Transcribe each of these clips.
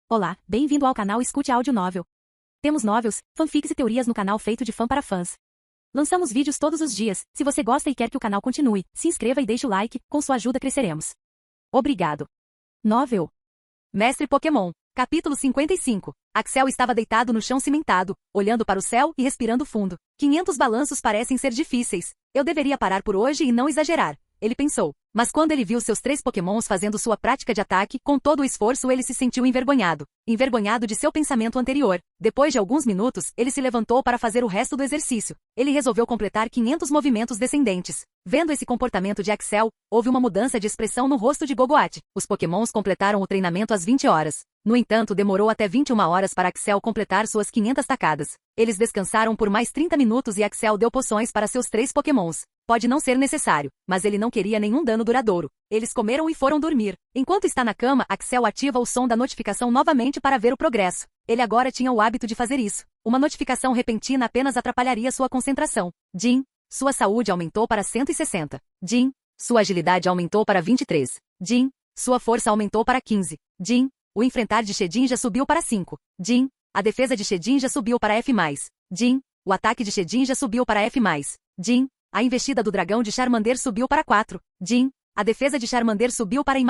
Olá, bem-vindo ao canal Escute Áudio Novel. Temos novels, fanfics e teorias no canal feito de fã para fãs. Lançamos vídeos todos os dias. Se você gosta e quer que o canal continue, se inscreva e deixe o like, com sua ajuda cresceremos. Obrigado. Novel. Mestre Pokémon. Capítulo 55. Axel estava deitado no chão cimentado, olhando para o céu e respirando fundo. 500 balanços parecem ser difíceis. Eu deveria parar por hoje e não exagerar, ele pensou. Mas quando ele viu seus 3 pokémons fazendo sua prática de ataque, com todo o esforço ele se sentiu envergonhado. Envergonhado de seu pensamento anterior. Depois de alguns minutos, ele se levantou para fazer o resto do exercício. Ele resolveu completar 500 movimentos descendentes. Vendo esse comportamento de Axel, houve uma mudança de expressão no rosto de Gogoat. Os pokémons completaram o treinamento às 20 horas. No entanto, demorou até 21 horas para Axel completar suas 500 tacadas. Eles descansaram por mais 30 minutos e Axel deu poções para seus 3 pokémons. Pode não ser necessário, mas ele não queria nenhum dano duradouro. Eles comeram e foram dormir. Enquanto está na cama, Axel ativa o som da notificação novamente para ver o progresso. Ele agora tinha o hábito de fazer isso. Uma notificação repentina apenas atrapalharia sua concentração. Jim, sua saúde aumentou para 160. Jim, sua agilidade aumentou para 23. Jim, sua força aumentou para 15. Jim, o enfrentar de Shedinja subiu para 5. Jim, a defesa de Shedinja subiu para F+. Jim, o ataque de Shedinja subiu para F+. Jim, a investida do dragão de Charmander subiu para 4. Jim, a defesa de Charmander subiu para I++.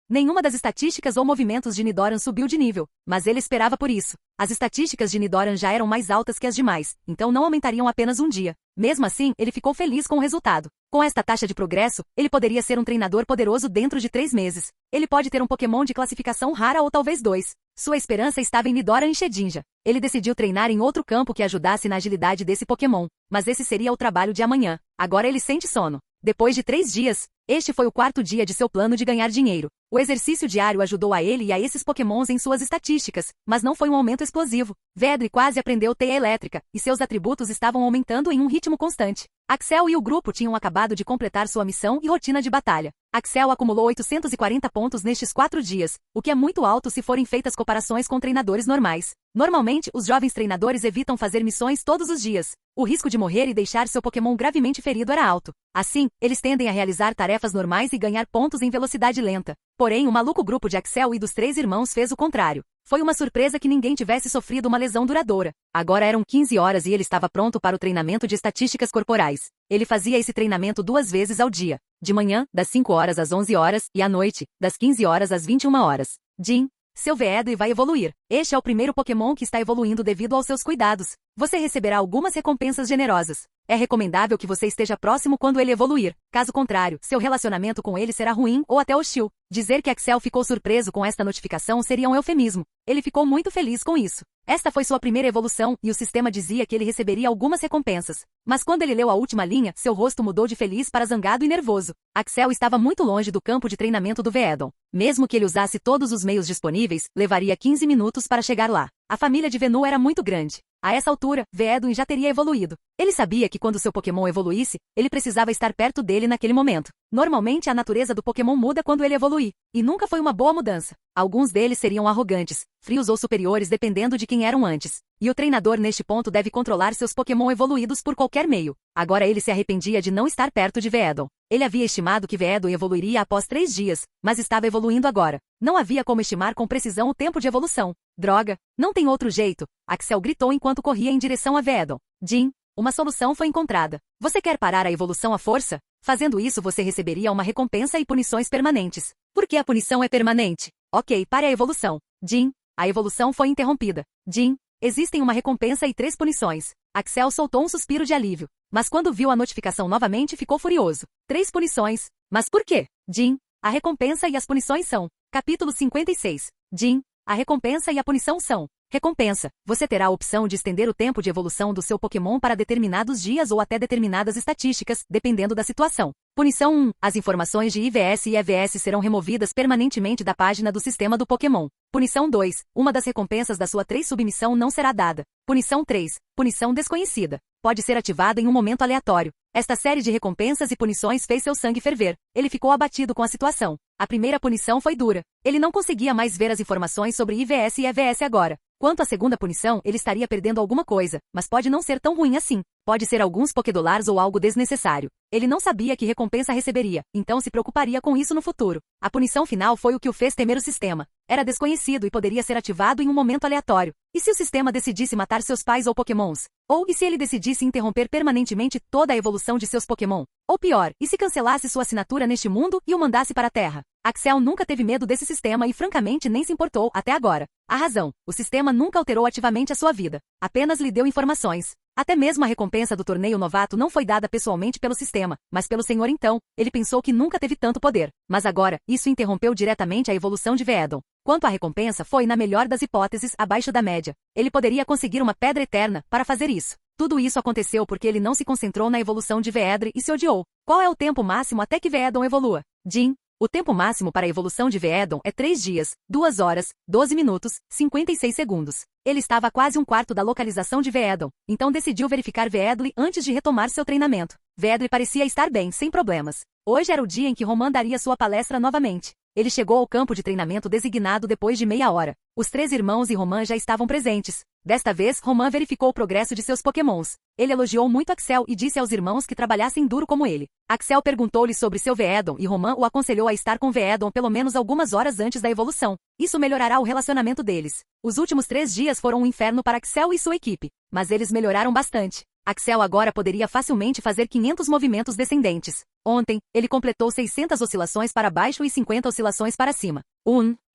Nenhuma das estatísticas ou movimentos de Nidoran subiu de nível, mas ele esperava por isso. As estatísticas de Nidoran já eram mais altas que as demais, então não aumentariam apenas um dia. Mesmo assim, ele ficou feliz com o resultado. Com esta taxa de progresso, ele poderia ser um treinador poderoso dentro de 3 meses. Ele pode ter um Pokémon de classificação rara ou talvez 2. Sua esperança estava em Nidoran e Shedinja. Ele decidiu treinar em outro campo que ajudasse na agilidade desse Pokémon, mas esse seria o trabalho de amanhã. Agora ele sente sono. Depois de 3 dias, este foi o 4º dia de seu plano de ganhar dinheiro. O exercício diário ajudou a ele e a esses pokémons em suas estatísticas, mas não foi um aumento explosivo. Vedri quase aprendeu teia elétrica, e seus atributos estavam aumentando em um ritmo constante. Axel e o grupo tinham acabado de completar sua missão e rotina de batalha. Axel acumulou 840 pontos nestes 4 dias, o que é muito alto se forem feitas comparações com treinadores normais. Normalmente, os jovens treinadores evitam fazer missões todos os dias. O risco de morrer e deixar seu Pokémon gravemente ferido era alto. Assim, eles tendem a realizar tarefas normais e ganhar pontos em velocidade lenta. Porém, o maluco grupo de Axel e dos 3 irmãos fez o contrário. Foi uma surpresa que ninguém tivesse sofrido uma lesão duradoura. Agora eram 15 horas e ele estava pronto para o treinamento de estatísticas corporais. Ele fazia esse treinamento 2 vezes ao dia. De manhã, das 5 horas às 11 horas, e à noite, das 15 horas às 21 horas. Jim, seu Vedri vai evoluir. Este é o primeiro Pokémon que está evoluindo devido aos seus cuidados. Você receberá algumas recompensas generosas. É recomendável que você esteja próximo quando ele evoluir. Caso contrário, seu relacionamento com ele será ruim ou até hostil. Dizer que Axel ficou surpreso com esta notificação seria um eufemismo. Ele ficou muito feliz com isso. Esta foi sua primeira evolução, e o sistema dizia que ele receberia algumas recompensas. Mas quando ele leu a última linha, seu rosto mudou de feliz para zangado e nervoso. Axel estava muito longe do campo de treinamento do Veedon. Mesmo que ele usasse todos os meios disponíveis, levaria 15 minutos para chegar lá. A família de Venu era muito grande. A essa altura, Veedon já teria evoluído. Ele sabia que quando seu Pokémon evoluísse, ele precisava estar perto dele naquele momento. Normalmente a natureza do Pokémon muda quando ele evoluir, e nunca foi uma boa mudança. Alguns deles seriam arrogantes, frios ou superiores dependendo de quem eram antes. E o treinador neste ponto deve controlar seus Pokémon evoluídos por qualquer meio. Agora ele se arrependia de não estar perto de Veedon. Ele havia estimado que Veedon evoluiria após 3 dias, mas estava evoluindo agora. Não havia como estimar com precisão o tempo de evolução. Droga, não tem outro jeito, Axel gritou enquanto corria em direção a Veedon. Jim, uma solução foi encontrada. Você quer parar a evolução à força? Fazendo isso você receberia uma recompensa e punições permanentes. Por que a punição é permanente? Ok, pare a evolução. Jim, a evolução foi interrompida. Jim, existem uma recompensa e 3 punições. Axel soltou um suspiro de alívio, mas quando viu a notificação novamente ficou furioso. 3 punições. Mas por quê? Jim, a recompensa e as punições são. Capítulo 56. Jim, a recompensa e a punição são. Recompensa. Você terá a opção de estender o tempo de evolução do seu Pokémon para determinados dias ou até determinadas estatísticas, dependendo da situação. Punição 1. As informações de IVS e EVS serão removidas permanentemente da página do sistema do Pokémon. Punição 2. Uma das recompensas da sua 3 submissão não será dada. Punição 3. Punição desconhecida. Pode ser ativada em um momento aleatório. Esta série de recompensas e punições fez seu sangue ferver. Ele ficou abatido com a situação. A primeira punição foi dura. Ele não conseguia mais ver as informações sobre IVS e EVS agora. Quanto à segunda punição, ele estaria perdendo alguma coisa, mas pode não ser tão ruim assim. Pode ser alguns Pokédolars ou algo desnecessário. Ele não sabia que recompensa receberia, então se preocuparia com isso no futuro. A punição final foi o que o fez temer o sistema. Era desconhecido e poderia ser ativado em um momento aleatório. E se o sistema decidisse matar seus pais ou Pokémons? Ou e se ele decidisse interromper permanentemente toda a evolução de seus Pokémon? Ou pior, e se cancelasse sua assinatura neste mundo e o mandasse para a Terra? Axel nunca teve medo desse sistema e francamente nem se importou até agora. A razão: o sistema nunca alterou ativamente a sua vida. Apenas lhe deu informações. Até mesmo a recompensa do torneio novato não foi dada pessoalmente pelo sistema, mas pelo senhor então. Ele pensou que nunca teve tanto poder. Mas agora, isso interrompeu diretamente a evolução de Veedon. Quanto à recompensa, foi, na melhor das hipóteses, abaixo da média. Ele poderia conseguir uma pedra eterna para fazer isso. Tudo isso aconteceu porque ele não se concentrou na evolução de Veedre e se odiou. Qual é o tempo máximo até que Veedon evolua? Jim. O tempo máximo para a evolução de Veedon é 3 dias, 2 horas, 12 minutos, 56 segundos. Ele estava a quase um quarto da localização de Veedon, então decidiu verificar Veedle antes de retomar seu treinamento. Veedle parecia estar bem, sem problemas. Hoje era o dia em que Roman daria sua palestra novamente. Ele chegou ao campo de treinamento designado depois de meia hora. Os 3 irmãos e Roman já estavam presentes. Desta vez, Roman verificou o progresso de seus Pokémons. Ele elogiou muito Axel e disse aos irmãos que trabalhassem duro como ele. Axel perguntou-lhe sobre seu Veedon e Roman o aconselhou a estar com Veedon pelo menos algumas horas antes da evolução. Isso melhorará o relacionamento deles. Os últimos 3 dias foram um inferno para Axel e sua equipe, mas eles melhoraram bastante. Axel agora poderia facilmente fazer 500 movimentos descendentes. Ontem, ele completou 600 oscilações para baixo e 50 oscilações para cima.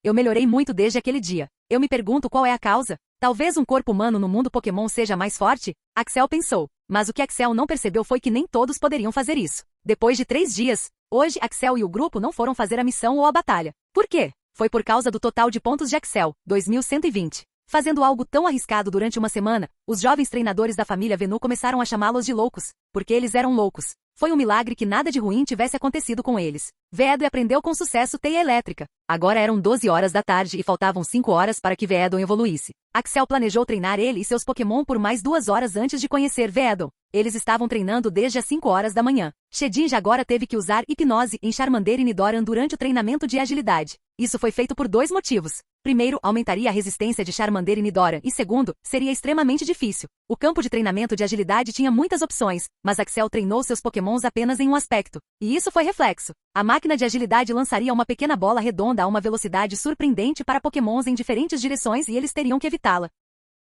Eu melhorei muito desde aquele dia. Eu me pergunto qual é a causa. Talvez um corpo humano no mundo Pokémon seja mais forte? Axel pensou. Mas o que Axel não percebeu foi que nem todos poderiam fazer isso. Depois de 3 dias, hoje Axel e o grupo não foram fazer a missão ou a batalha. Por quê? Foi por causa do total de pontos de Axel, 2120. Fazendo algo tão arriscado durante uma semana, os jovens treinadores da família Venu começaram a chamá-los de loucos, porque eles eram loucos. Foi um milagre que nada de ruim tivesse acontecido com eles. Veedle aprendeu com sucesso teia elétrica. Agora eram 12 horas da tarde e faltavam 5 horas para que Veedon evoluísse. Axel planejou treinar ele e seus Pokémon por mais 2 horas antes de conhecer Veedon. Eles estavam treinando desde as 5 horas da manhã. Shedinja agora teve que usar hipnose em Charmander e Nidoran durante o treinamento de agilidade. Isso foi feito por 2 motivos. Primeiro, aumentaria a resistência de Charmander e Nidoran e segundo, seria extremamente difícil. O campo de treinamento de agilidade tinha muitas opções, mas Axel treinou seus Pokémons apenas em um aspecto. E isso foi reflexo. A máquina de agilidade lançaria uma pequena bola redonda a uma velocidade surpreendente para Pokémons em diferentes direções e eles teriam que evitá-la.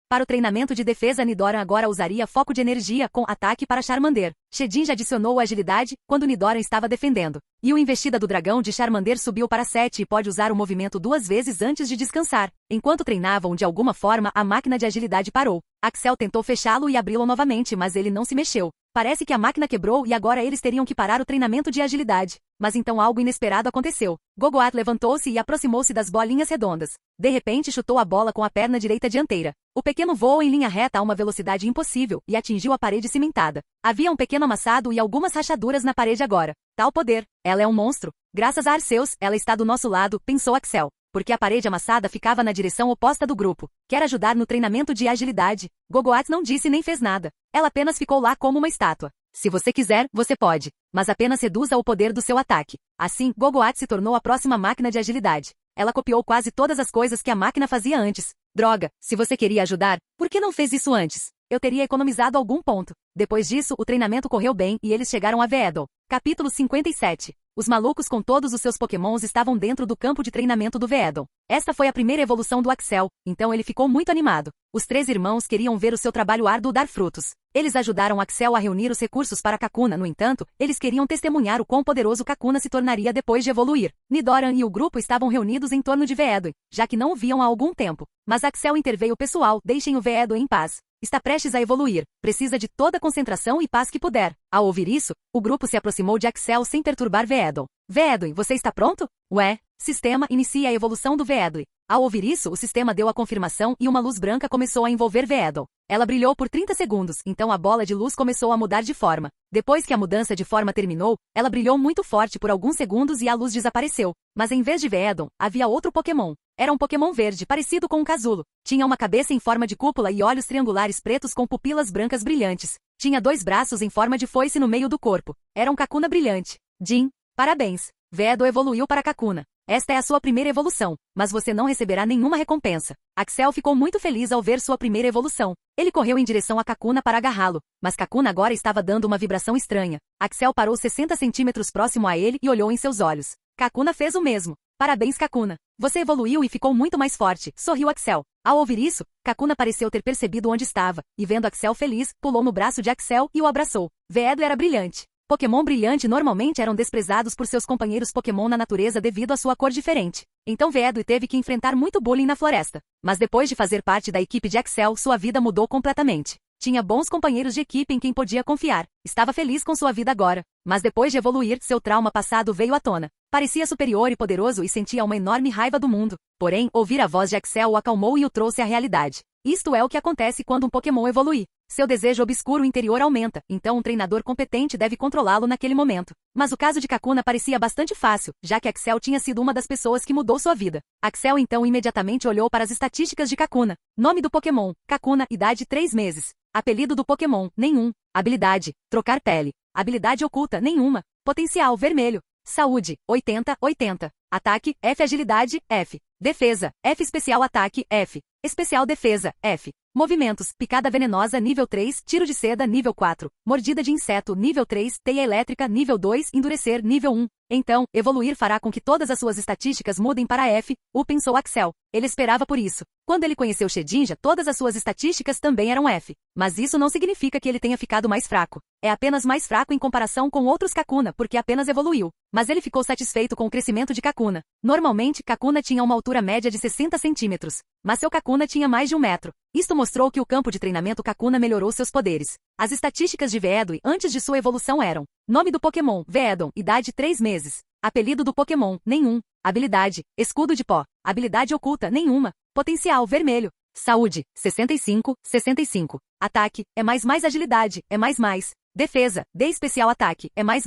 Para o treinamento de defesa, Nidoran agora usaria foco de energia com ataque para Charmander. Shedinja adicionou a agilidade quando Nidoran estava defendendo. E o investida do dragão de Charmander subiu para 7 e pode usar o movimento 2 vezes antes de descansar. Enquanto treinavam de alguma forma, a máquina de agilidade parou. Axel tentou fechá-lo e abri-lo novamente, mas ele não se mexeu. Parece que a máquina quebrou e agora eles teriam que parar o treinamento de agilidade. Mas então algo inesperado aconteceu. Gogoat levantou-se e aproximou-se das bolinhas redondas. De repente chutou a bola com a perna direita dianteira. O pequeno voou em linha reta a uma velocidade impossível e atingiu a parede cimentada. Havia um pequeno amassado e algumas rachaduras na parede agora. Tal poder. Ela é um monstro. Graças a Arceus, ela está do nosso lado, pensou Axel. Porque a parede amassada ficava na direção oposta do grupo. Quer ajudar no treinamento de agilidade? Gogoat não disse nem fez nada. Ela apenas ficou lá como uma estátua. Se você quiser, você pode. Mas apenas reduza o poder do seu ataque. Assim, Gogoat se tornou a próxima máquina de agilidade. Ela copiou quase todas as coisas que a máquina fazia antes. Droga, se você queria ajudar, por que não fez isso antes? Eu teria economizado algum ponto. Depois disso, o treinamento correu bem e eles chegaram a Veedle. Capítulo 57. Os malucos com todos os seus Pokémons estavam dentro do campo de treinamento do Veedle. Esta foi a primeira evolução do Axel, então ele ficou muito animado. Os 3 irmãos queriam ver o seu trabalho árduo dar frutos. Eles ajudaram Axel a reunir os recursos para Kakuna, no entanto, eles queriam testemunhar o quão poderoso Kakuna se tornaria depois de evoluir. Nidoran e o grupo estavam reunidos em torno de Veedle, já que não o viam há algum tempo. Mas Axel interveio pessoal, deixem o Veedle em paz. Está prestes a evoluir. Precisa de toda a concentração e paz que puder. Ao ouvir isso, o grupo se aproximou de Axel sem perturbar Veedle. Veedle, você está pronto? Ué, sistema inicia a evolução do Veedle. Ao ouvir isso, o sistema deu a confirmação e uma luz branca começou a envolver Veedle. Ela brilhou por 30 segundos, então a bola de luz começou a mudar de forma. Depois que a mudança de forma terminou, ela brilhou muito forte por alguns segundos e a luz desapareceu. Mas em vez de Veedle, havia outro Pokémon. Era um Pokémon verde, parecido com um casulo. Tinha uma cabeça em forma de cúpula e olhos triangulares pretos com pupilas brancas brilhantes. Tinha 2 braços em forma de foice no meio do corpo. Era um Kakuna brilhante. Jim, parabéns. Veedle evoluiu para Kakuna. Esta é a sua primeira evolução, mas você não receberá nenhuma recompensa. Axel ficou muito feliz ao ver sua primeira evolução. Ele correu em direção a Kakuna para agarrá-lo, mas Kakuna agora estava dando uma vibração estranha. Axel parou 60 centímetros próximo a ele e olhou em seus olhos. Kakuna fez o mesmo. Parabéns, Kakuna. Você evoluiu e ficou muito mais forte, sorriu Axel. Ao ouvir isso, Kakuna pareceu ter percebido onde estava, e vendo Axel feliz, pulou no braço de Axel e o abraçou. Veedo era brilhante. Pokémon brilhante normalmente eram desprezados por seus companheiros Pokémon na natureza devido à sua cor diferente. Então Veedo teve que enfrentar muito bullying na floresta. Mas depois de fazer parte da equipe de Axel, sua vida mudou completamente. Tinha bons companheiros de equipe em quem podia confiar. Estava feliz com sua vida agora. Mas depois de evoluir, seu trauma passado veio à tona. Parecia superior e poderoso e sentia uma enorme raiva do mundo. Porém, ouvir a voz de Axel o acalmou e o trouxe à realidade. Isto é o que acontece quando um Pokémon evolui. Seu desejo obscuro interior aumenta, então um treinador competente deve controlá-lo naquele momento. Mas o caso de Kakuna parecia bastante fácil, já que Axel tinha sido uma das pessoas que mudou sua vida. Axel então imediatamente olhou para as estatísticas de Kakuna. Nome do Pokémon, Kakuna, idade 3 meses. Apelido do Pokémon, nenhum. Habilidade, trocar pele. Habilidade oculta, nenhuma. Potencial, vermelho. Saúde, 80, 80. Ataque, F. Agilidade, F. Defesa, F. Especial ataque, F. Especial defesa, F. Movimentos, picada venenosa nível 3, tiro de seda nível 4, mordida de inseto nível 3, teia elétrica nível 2, endurecer nível 1. Então, evoluir fará com que todas as suas estatísticas mudem para F, pensou Axel. Ele esperava por isso. Quando ele conheceu Shedinja, todas as suas estatísticas também eram F. Mas isso não significa que ele tenha ficado mais fraco. É apenas mais fraco em comparação com outros Kakuna, porque apenas evoluiu. Mas ele ficou satisfeito com o crescimento de Kakuna. Normalmente, Kakuna tinha uma altura média de 60 centímetros. Mas seu Kakuna tinha mais de 1 metro. Isto mostrou que o campo de treinamento Kakuna melhorou seus poderes. As estatísticas de Veedon antes de sua evolução eram: nome do Pokémon, Veedon, idade 3 meses. Apelido do Pokémon, nenhum. Habilidade, escudo de pó. Habilidade oculta, nenhuma. Potencial, vermelho. Saúde, 65, 65. Ataque, é mais agilidade, é mais. Defesa, D especial ataque, é mais.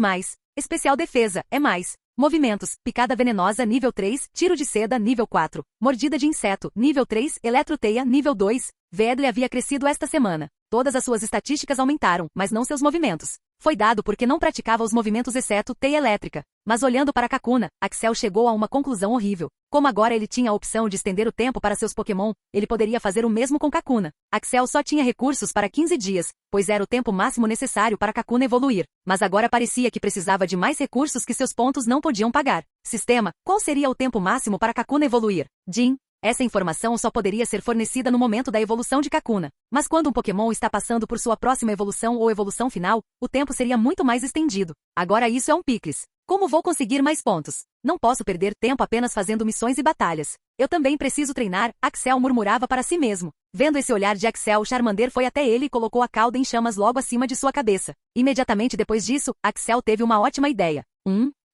Especial defesa, é mais. Movimentos, picada venenosa nível 3, tiro de seda nível 4, mordida de inseto nível 3, eletroteia nível 2. Veedle havia crescido esta semana. Todas as suas estatísticas aumentaram, mas não seus movimentos. Foi dado porque não praticava os movimentos exceto teia elétrica. Mas olhando para Kakuna, Axel chegou a uma conclusão horrível. Como agora ele tinha a opção de estender o tempo para seus Pokémon, ele poderia fazer o mesmo com Kakuna. Axel só tinha recursos para 15 dias, pois era o tempo máximo necessário para Kakuna evoluir. Mas agora parecia que precisava de mais recursos que seus pontos não podiam pagar. Sistema, qual seria o tempo máximo para Kakuna evoluir? Jim. Essa informação só poderia ser fornecida no momento da evolução de Kakuna. Mas quando um Pokémon está passando por sua próxima evolução ou evolução final, o tempo seria muito mais estendido. Agora isso é um picles. Como vou conseguir mais pontos? Não posso perder tempo apenas fazendo missões e batalhas. Eu também preciso treinar, Axel murmurava para si mesmo. Vendo esse olhar de Axel, Charmander foi até ele e colocou a cauda em chamas logo acima de sua cabeça. Imediatamente depois disso, Axel teve uma ótima ideia.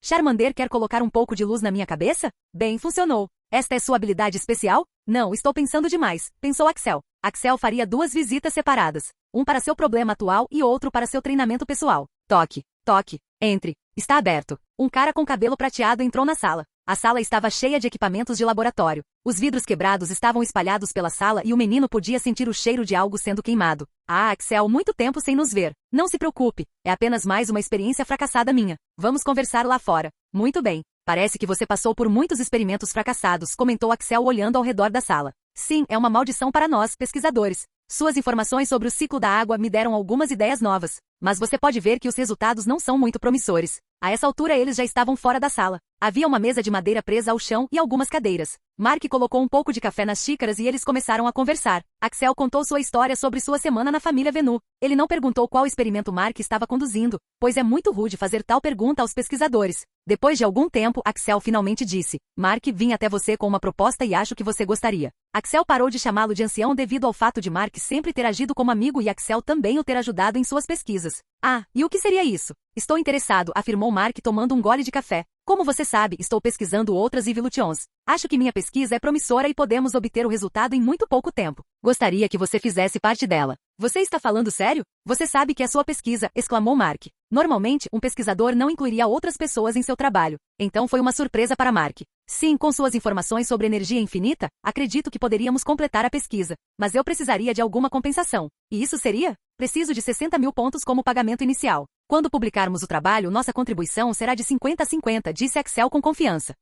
Charmander quer colocar um pouco de luz na minha cabeça? Bem, funcionou. Esta é sua habilidade especial? Não, estou pensando demais, pensou Axel. Axel faria 2 visitas separadas. Um para seu problema atual e outro para seu treinamento pessoal. Toque, toque, entre. Está aberto. Um cara com cabelo prateado entrou na sala. A sala estava cheia de equipamentos de laboratório. Os vidros quebrados estavam espalhados pela sala e o menino podia sentir o cheiro de algo sendo queimado. Ah, Axel, muito tempo sem nos ver. Não se preocupe, é apenas mais uma experiência fracassada minha. Vamos conversar lá fora. Muito bem. Parece que você passou por muitos experimentos fracassados, comentou Axel olhando ao redor da sala. Sim, é uma maldição para nós, pesquisadores. Suas informações sobre o ciclo da água me deram algumas ideias novas. Mas você pode ver que os resultados não são muito promissores. A essa altura eles já estavam fora da sala. Havia uma mesa de madeira presa ao chão e algumas cadeiras. Mark colocou um pouco de café nas xícaras e eles começaram a conversar. Axel contou sua história sobre sua semana na família Venu. Ele não perguntou qual experimento Mark estava conduzindo, pois é muito rude fazer tal pergunta aos pesquisadores. Depois de algum tempo, Axel finalmente disse: Mark, vim até você com uma proposta e acho que você gostaria. Axel parou de chamá-lo de ancião devido ao fato de Mark sempre ter agido como amigo e Axel também o ter ajudado em suas pesquisas. Ah, e o que seria isso? Estou interessado, afirmou Mark tomando um gole de café. Como você sabe, estou pesquisando outras Evolutions. Acho que minha pesquisa é promissora e podemos obter o resultado em muito pouco tempo. Gostaria que você fizesse parte dela. Você está falando sério? Você sabe que é sua pesquisa, exclamou Mark. Normalmente, um pesquisador não incluiria outras pessoas em seu trabalho. Então foi uma surpresa para Mark. Sim, com suas informações sobre energia infinita, acredito que poderíamos completar a pesquisa. Mas eu precisaria de alguma compensação. E isso seria? Preciso de 60 mil pontos como pagamento inicial. Quando publicarmos o trabalho, nossa contribuição será de 50-50, disse Axel com confiança.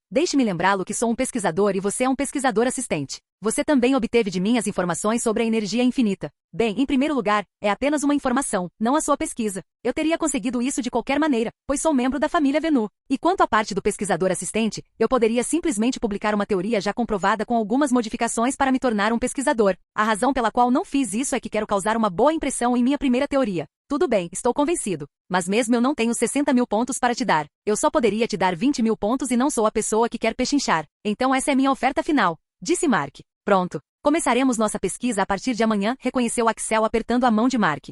Deixe-me lembrá-lo que sou um pesquisador e você é um pesquisador assistente. Você também obteve de mim as informações sobre a energia infinita. Bem, em primeiro lugar, é apenas uma informação, não a sua pesquisa. Eu teria conseguido isso de qualquer maneira, pois sou membro da família Venu. E quanto à parte do pesquisador assistente, eu poderia simplesmente publicar uma teoria já comprovada com algumas modificações para me tornar um pesquisador. A razão pela qual não fiz isso é que quero causar uma boa impressão em minha primeira teoria. Tudo bem, estou convencido. Mas mesmo eu não tenho 60 mil pontos para te dar. Eu só poderia te dar 20 mil pontos e não sou a pessoa que quer pechinchar. Então essa é minha oferta final, disse Mark. Pronto. Começaremos nossa pesquisa a partir de amanhã, reconheceu Axel apertando a mão de Mark.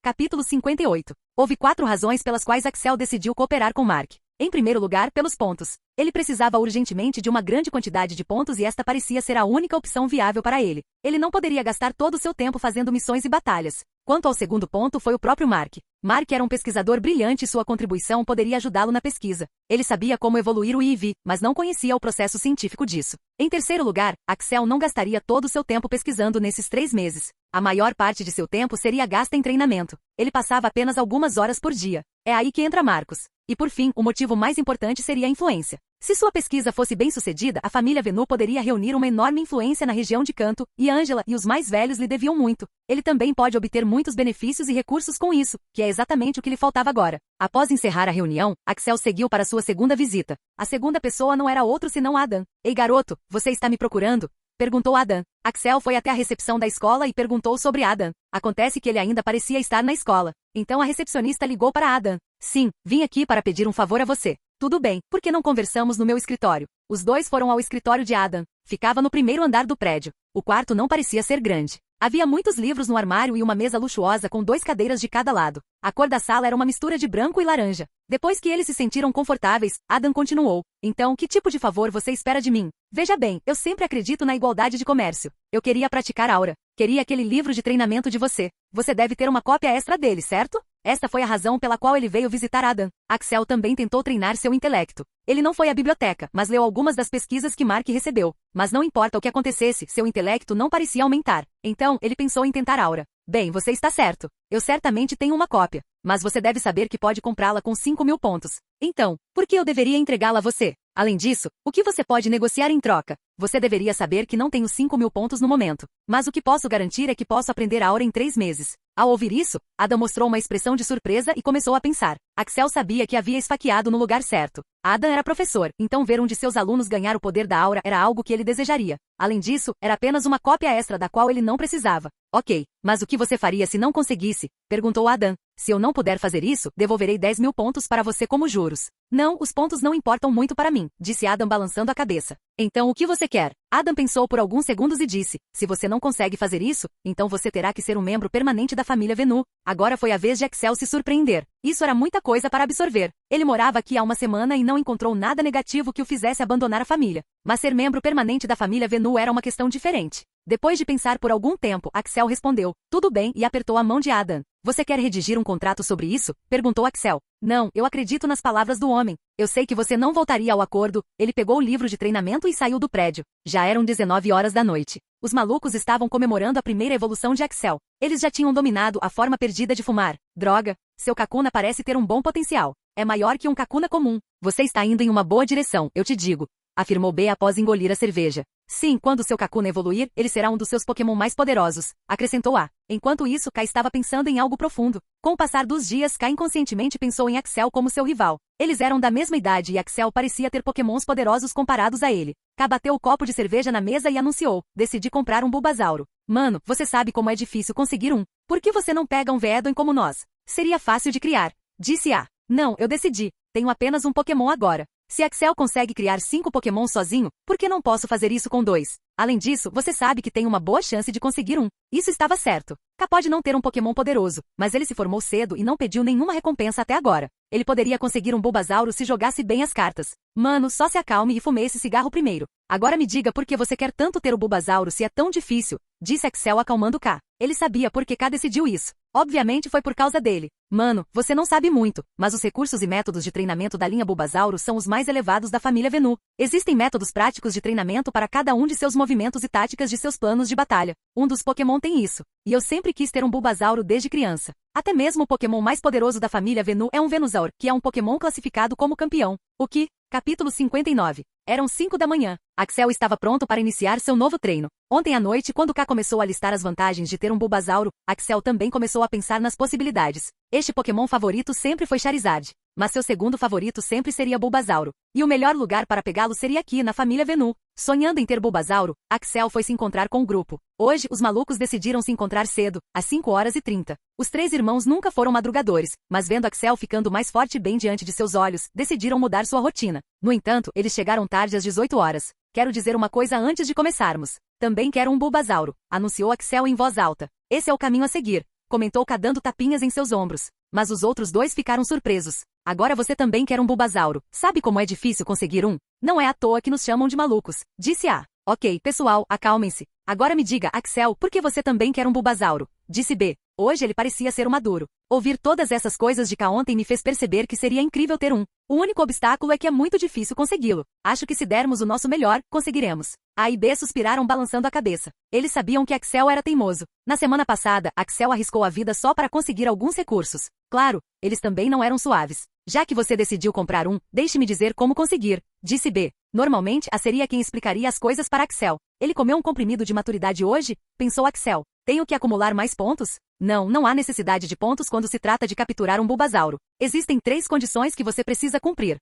Capítulo 58. Houve 4 razões pelas quais Axel decidiu cooperar com Mark. Em primeiro lugar, pelos pontos. Ele precisava urgentemente de uma grande quantidade de pontos e esta parecia ser a única opção viável para ele. Ele não poderia gastar todo o seu tempo fazendo missões e batalhas. Quanto ao segundo ponto foi o próprio Mark. Mark era um pesquisador brilhante e sua contribuição poderia ajudá-lo na pesquisa. Ele sabia como evoluir o IV, mas não conhecia o processo científico disso. Em terceiro lugar, Axel não gastaria todo o seu tempo pesquisando nesses 3 meses. A maior parte de seu tempo seria gasta em treinamento. Ele passava apenas algumas horas por dia. É aí que entra Marcos. E por fim, o motivo mais importante seria a influência. Se sua pesquisa fosse bem-sucedida, a família Venu poderia reunir uma enorme influência na região de Canto, e Angela e os mais velhos lhe deviam muito. Ele também pode obter muitos benefícios e recursos com isso, que é exatamente o que lhe faltava agora. Após encerrar a reunião, Axel seguiu para sua segunda visita. A segunda pessoa não era outro senão Adam. Ei garoto, você está me procurando? Perguntou Adam. Axel foi até a recepção da escola e perguntou sobre Adam. Acontece que ele ainda parecia estar na escola. Então a recepcionista ligou para Adam. Sim, vim aqui para pedir um favor a você. Tudo bem, por que não conversamos no meu escritório? Os dois foram ao escritório de Adam. Ficava no primeiro andar do prédio. O quarto não parecia ser grande. Havia muitos livros no armário e uma mesa luxuosa com 2 cadeiras de cada lado. A cor da sala era uma mistura de branco e laranja. Depois que eles se sentiram confortáveis, Adam continuou. Então, que tipo de favor você espera de mim? Veja bem, eu sempre acredito na igualdade de comércio. Eu queria praticar aura. Queria aquele livro de treinamento de você. Você deve ter uma cópia extra dele, certo? Esta foi a razão pela qual ele veio visitar Adam. Axel também tentou treinar seu intelecto. Ele não foi à biblioteca, mas leu algumas das pesquisas que Mark recebeu. Mas não importa o que acontecesse, seu intelecto não parecia aumentar. Então, ele pensou em tentar aura. Bem, você está certo. Eu certamente tenho uma cópia. Mas você deve saber que pode comprá-la com 5 mil pontos. Então, por que eu deveria entregá-la a você? Além disso, o que você pode negociar em troca? Você deveria saber que não tenho 5 mil pontos no momento. Mas o que posso garantir é que posso aprender a aura em 3 meses. Ao ouvir isso, Adam mostrou uma expressão de surpresa e começou a pensar. Axel sabia que havia esfaqueado no lugar certo. Adam era professor, então ver um de seus alunos ganhar o poder da aura era algo que ele desejaria. Além disso, era apenas uma cópia extra da qual ele não precisava. Ok, mas o que você faria se não conseguisse? Perguntou Adam. Se eu não puder fazer isso, devolverei 10 mil pontos para você como juros. Não, os pontos não importam muito para mim, disse Adam balançando a cabeça. Então o que você quer? Adam pensou por alguns segundos e disse, se você não consegue fazer isso, então você terá que ser um membro permanente da família Venu. Agora foi a vez de Axel se surpreender. Isso era muita coisa para absorver. Ele morava aqui há uma semana e não encontrou nada negativo que o fizesse abandonar a família. Mas ser membro permanente da família Venu era uma questão diferente. Depois de pensar por algum tempo, Axel respondeu, tudo bem, e apertou a mão de Adam. Você quer redigir um contrato sobre isso? Perguntou Axel. Não, eu acredito nas palavras do homem. Eu sei que você não voltaria ao acordo. Ele pegou o livro de treinamento e saiu do prédio. Já eram 19 horas da noite. Os malucos estavam comemorando a primeira evolução de Axel. Eles já tinham dominado a forma perdida de fumar. Droga, seu Kakuna parece ter um bom potencial. É maior que um Kakuna comum. Você está indo em uma boa direção, eu te digo. Afirmou B após engolir a cerveja. Sim, quando seu Kakuna evoluir, ele será um dos seus Pokémon mais poderosos, acrescentou A. Enquanto isso, Kai estava pensando em algo profundo. Com o passar dos dias, Kai inconscientemente pensou em Axel como seu rival. Eles eram da mesma idade e Axel parecia ter Pokémons poderosos comparados a ele. Kai bateu o copo de cerveja na mesa e anunciou, decidi comprar um Bulbasauro. Mano, você sabe como é difícil conseguir um. Por que você não pega um Veedon como nós? Seria fácil de criar, disse A. Não, eu decidi. Tenho apenas um Pokémon agora. Se Axel consegue criar 5 Pokémon sozinho, por que não posso fazer isso com 2? Além disso, você sabe que tem uma boa chance de conseguir um. Isso estava certo. K pode não ter um Pokémon poderoso, mas ele se formou cedo e não pediu nenhuma recompensa até agora. Ele poderia conseguir um Bulbasauro se jogasse bem as cartas. Mano, só se acalme e fume esse cigarro primeiro. Agora me diga por que você quer tanto ter o Bulbasauro se é tão difícil, disse Axel acalmando K. Ele sabia por que K decidiu isso. Obviamente foi por causa dele. Mano, você não sabe muito, mas os recursos e métodos de treinamento da linha Bulbasauro são os mais elevados da família Venu. Existem métodos práticos de treinamento para cada um de seus movimentos e táticas de seus planos de batalha. Um dos Pokémon tem isso. E eu sempre quis ter um Bulbasauro desde criança. Até mesmo o Pokémon mais poderoso da família Venu é um Venusaur, que é um Pokémon classificado como campeão. O que? Capítulo 59. Eram 5 da manhã. Axel estava pronto para iniciar seu novo treino. Ontem à noite, quando K começou a listar as vantagens de ter um Bulbasauro, Axel também começou a pensar nas possibilidades. Este Pokémon favorito sempre foi Charizard, mas seu segundo favorito sempre seria Bulbasauro. E o melhor lugar para pegá-lo seria aqui, na família Venu. Sonhando em ter Bulbasauro, Axel foi se encontrar com o grupo. Hoje, os malucos decidiram se encontrar cedo, às 5h30. Os 3 irmãos nunca foram madrugadores, mas vendo Axel ficando mais forte bem diante de seus olhos, decidiram mudar sua rotina. No entanto, eles chegaram tarde às 18h. Quero dizer uma coisa antes de começarmos. Também quero um Bulbasauro, anunciou Axel em voz alta. Esse é o caminho a seguir, comentou K dando tapinhas em seus ombros. Mas os outros 2 ficaram surpresos. Agora você também quer um Bulbasauro. Sabe como é difícil conseguir um? Não é à toa que nos chamam de malucos, disse A. Ok, pessoal, acalmem-se. Agora me diga, Axel, por que você também quer um Bulbasauro? Disse B. Hoje ele parecia ser maduro. Ouvir todas essas coisas de K ontem me fez perceber que seria incrível ter um. O único obstáculo é que é muito difícil consegui-lo. Acho que se dermos o nosso melhor, conseguiremos. A e B suspiraram balançando a cabeça. Eles sabiam que Axel era teimoso. Na semana passada, Axel arriscou a vida só para conseguir alguns recursos. Claro, eles também não eram suaves. Já que você decidiu comprar um, deixe-me dizer como conseguir, disse B. Normalmente, A seria quem explicaria as coisas para Axel. Ele comeu um comprimido de maturidade hoje? Pensou Axel. Tenho que acumular mais pontos? Não há necessidade de pontos quando se trata de capturar um Bulbasauro. Existem 3 condições que você precisa cumprir.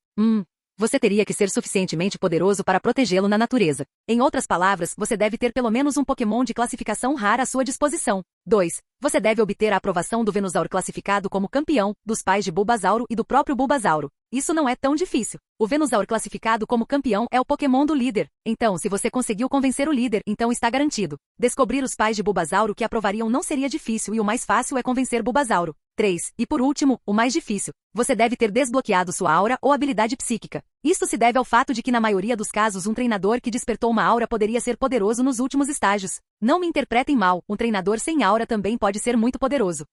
Você teria que ser suficientemente poderoso para protegê-lo na natureza. Em outras palavras, você deve ter pelo menos um Pokémon de classificação rara à sua disposição. 2. Você deve obter a aprovação do Venusaur classificado como campeão, dos pais de Bulbasauro e do próprio Bulbasauro. Isso não é tão difícil. O Venusaur classificado como campeão é o Pokémon do líder. Então, se você conseguiu convencer o líder, então está garantido. Descobrir os pais de Bulbasauro que aprovariam não seria difícil e o mais fácil é convencer Bulbasauro. 3. E por último, o mais difícil. Você deve ter desbloqueado sua aura ou habilidade psíquica. Isso se deve ao fato de que na maioria dos casos um treinador que despertou uma aura poderia ser poderoso nos últimos estágios. Não me interpretem mal, um treinador sem aura também pode ser muito poderoso.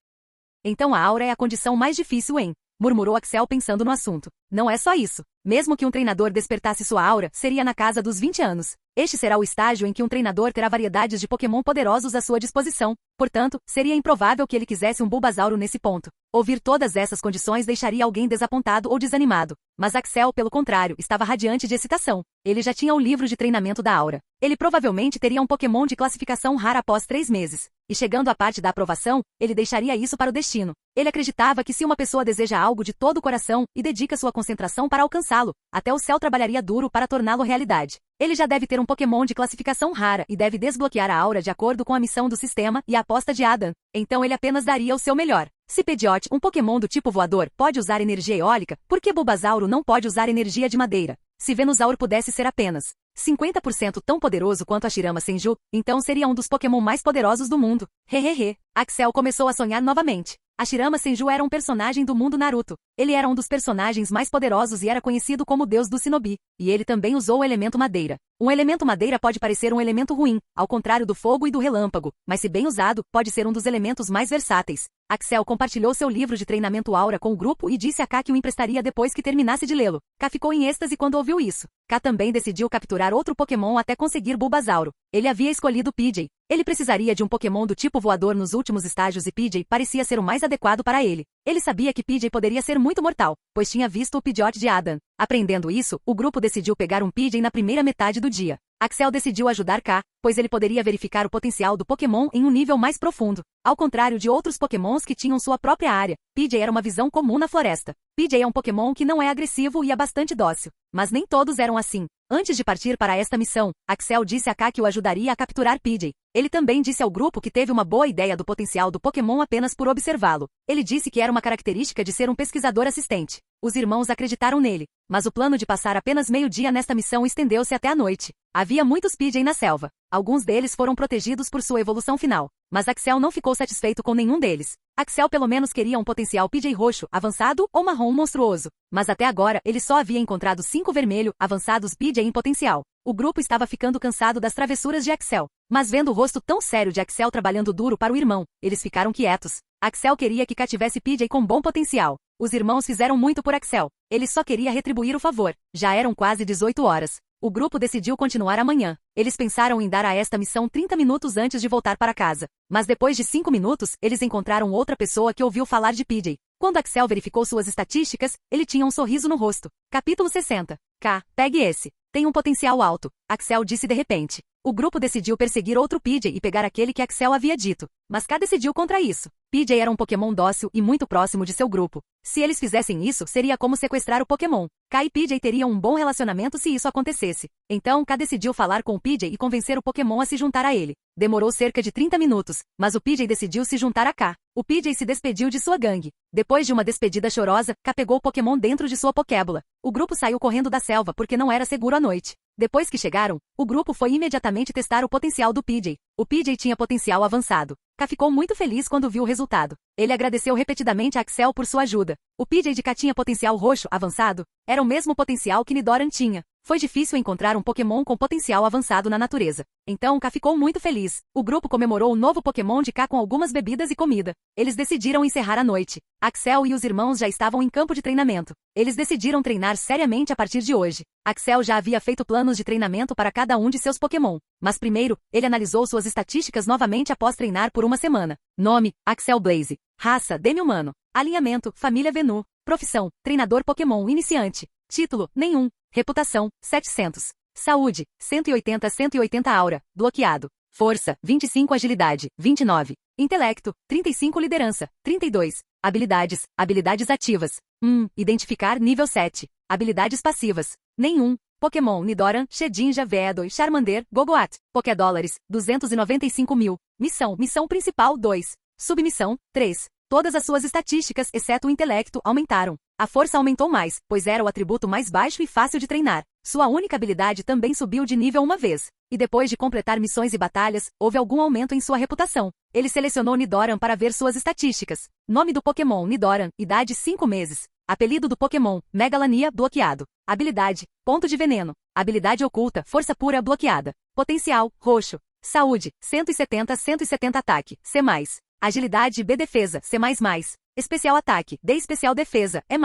Então a aura é a condição mais difícil murmurou Axel pensando no assunto. Não é só isso. Mesmo que um treinador despertasse sua aura, seria na casa dos 20 anos. Este será o estágio em que um treinador terá variedades de Pokémon poderosos à sua disposição. Portanto, seria improvável que ele quisesse um Bulbasauro nesse ponto. Ouvir todas essas condições deixaria alguém desapontado ou desanimado. Mas Axel, pelo contrário, estava radiante de excitação. Ele já tinha o livro de treinamento da aura. Ele provavelmente teria um Pokémon de classificação rara após 3 meses. E chegando à parte da aprovação, ele deixaria isso para o destino. Ele acreditava que se uma pessoa deseja algo de todo o coração e dedica sua concentração para alcançá-lo, até o céu trabalharia duro para torná-lo realidade. Ele já deve ter um Pokémon de classificação rara e deve desbloquear a aura de acordo com a missão do sistema e a aposta de Adam. Então ele apenas daria o seu melhor. Se Pidgeot, um Pokémon do tipo voador, pode usar energia eólica, por que Bulbasauro não pode usar energia de madeira? Se Venusaur pudesse ser apenas 50% tão poderoso quanto a Shirama Senju, então seria um dos Pokémon mais poderosos do mundo. Hehehe. Axel começou a sonhar novamente. A Shirama Senju era um personagem do mundo Naruto. Ele era um dos personagens mais poderosos e era conhecido como o deus do Shinobi. E ele também usou o elemento madeira. Um elemento madeira pode parecer um elemento ruim, ao contrário do fogo e do relâmpago, mas se bem usado, pode ser um dos elementos mais versáteis. Axel compartilhou seu livro de treinamento Aura com o grupo e disse a K que o emprestaria depois que terminasse de lê-lo. K ficou em êxtase quando ouviu isso. K também decidiu capturar outro Pokémon até conseguir Bulbasauro. Ele havia escolhido Pidgey. Ele precisaria de um Pokémon do tipo voador nos últimos estágios e Pidgey parecia ser o mais adequado para ele. Ele sabia que Pidgey poderia ser muito mortal, pois tinha visto o Pidgeot de Adam. Aprendendo isso, o grupo decidiu pegar um Pidgey na primeira metade do dia. Axel decidiu ajudar K, pois ele poderia verificar o potencial do Pokémon em um nível mais profundo. Ao contrário de outros Pokémons que tinham sua própria área, Pidgey era uma visão comum na floresta. Pidgey é um Pokémon que não é agressivo e é bastante dócil. Mas nem todos eram assim. Antes de partir para esta missão, Axel disse a K que o ajudaria a capturar Pidgey. Ele também disse ao grupo que teve uma boa ideia do potencial do Pokémon apenas por observá-lo. Ele disse que era uma característica de ser um pesquisador assistente. Os irmãos acreditaram nele, mas o plano de passar apenas meio-dia nesta missão estendeu-se até a noite. Havia muitos PJ na selva. Alguns deles foram protegidos por sua evolução final, mas Axel não ficou satisfeito com nenhum deles. Axel pelo menos queria um potencial PJ roxo, avançado ou marrom monstruoso, mas até agora ele só havia encontrado 5 vermelho, avançados PJ em potencial. O grupo estava ficando cansado das travessuras de Axel, mas vendo o rosto tão sério de Axel trabalhando duro para o irmão, eles ficaram quietos. Axel queria que K tivesse PJ com bom potencial. Os irmãos fizeram muito por Axel. Ele só queria retribuir o favor. Já eram quase 18 horas. O grupo decidiu continuar amanhã. Eles pensaram em dar a esta missão 30 minutos antes de voltar para casa. Mas depois de 5 minutos, eles encontraram outra pessoa que ouviu falar de PJ. Quando Axel verificou suas estatísticas, ele tinha um sorriso no rosto. Capítulo 60. K, pegue esse. Tem um potencial alto, Axel disse de repente. O grupo decidiu perseguir outro PJ e pegar aquele que Axel havia dito. Mas K decidiu contra isso. PJ era um Pokémon dócil e muito próximo de seu grupo. Se eles fizessem isso, seria como sequestrar o Pokémon. K e PJ teriam um bom relacionamento se isso acontecesse. Então K decidiu falar com o PJ e convencer o Pokémon a se juntar a ele. Demorou cerca de 30 minutos, mas o PJ decidiu se juntar a K. O PJ se despediu de sua gangue. Depois de uma despedida chorosa, K pegou o Pokémon dentro de sua Pokébola. O grupo saiu correndo da selva porque não era seguro à noite. Depois que chegaram, o grupo foi imediatamente testar o potencial do PJ. O PJ tinha potencial avançado. K ficou muito feliz quando viu o resultado. Ele agradeceu repetidamente a Axel por sua ajuda. O PJ de K tinha potencial roxo avançado. Era o mesmo potencial que Nidoran tinha. Foi difícil encontrar um Pokémon com potencial avançado na natureza. Então K ficou muito feliz. O grupo comemorou o novo Pokémon de K com algumas bebidas e comida. Eles decidiram encerrar a noite. Axel e os irmãos já estavam em campo de treinamento. Eles decidiram treinar seriamente a partir de hoje. Axel já havia feito planos de treinamento para cada um de seus Pokémon. Mas primeiro, ele analisou suas estatísticas novamente após treinar por uma semana. Nome, Axel Blaze. Raça, demi-humano. Alinhamento, família Venu. Profissão, treinador Pokémon iniciante. Título, nenhum. Reputação, 700. Saúde, 180 aura, bloqueado. Força, 25 agilidade, 29. Intelecto, 35 liderança, 32. Habilidades, habilidades ativas. Identificar nível 7. Habilidades passivas. Nenhum. Pokémon Nidoran, Shedinja, Veedoi, Charmander, Gogoat. Pokédólares, 295 mil. Missão principal 2. Submissão, 3. Todas as suas estatísticas, exceto o intelecto, aumentaram. A força aumentou mais, pois era o atributo mais baixo e fácil de treinar. Sua única habilidade também subiu de nível uma vez. E depois de completar missões e batalhas, houve algum aumento em sua reputação. Ele selecionou Nidoran para ver suas estatísticas. Nome do Pokémon Nidoran, idade 5 meses. Apelido do Pokémon, Megalania, bloqueado. Habilidade, ponto de veneno. Habilidade oculta, força pura, bloqueada. Potencial, roxo. Saúde, 170 ataque, C+. Agilidade B defesa, C++. Especial ataque, D especial defesa, E+.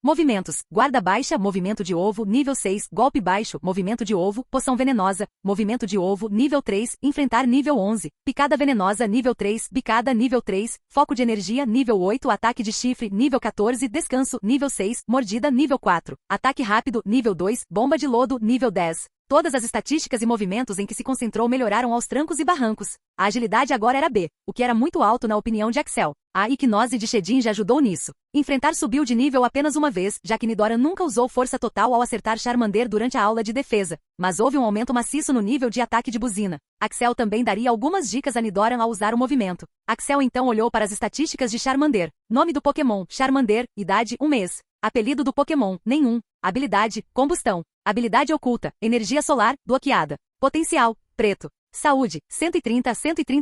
Movimentos, guarda baixa, movimento de ovo, nível 6, golpe baixo, movimento de ovo, poção venenosa, movimento de ovo, nível 3, enfrentar nível 11, picada venenosa, nível 3, bicada, nível 3, foco de energia, nível 8, ataque de chifre, nível 14, descanso, nível 6, mordida, nível 4, ataque rápido, nível 2, bomba de lodo, nível 10. Todas as estatísticas e movimentos em que se concentrou melhoraram aos trancos e barrancos. A agilidade agora era B, o que era muito alto na opinião de Axel. A hipnose de Shedinja ajudou nisso. Enfrentar subiu de nível apenas uma vez, já que Nidoran nunca usou força total ao acertar Charmander durante a aula de defesa. Mas houve um aumento maciço no nível de ataque de buzina. Axel também daria algumas dicas a Nidoran ao usar o movimento. Axel então olhou para as estatísticas de Charmander. Nome do Pokémon, Charmander, idade 1 mês. Apelido do Pokémon, nenhum. Habilidade, combustão. Habilidade oculta, energia solar, bloqueada. Potencial, preto. Saúde, 130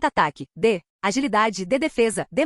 ataque, D. Agilidade, D defesa, D+.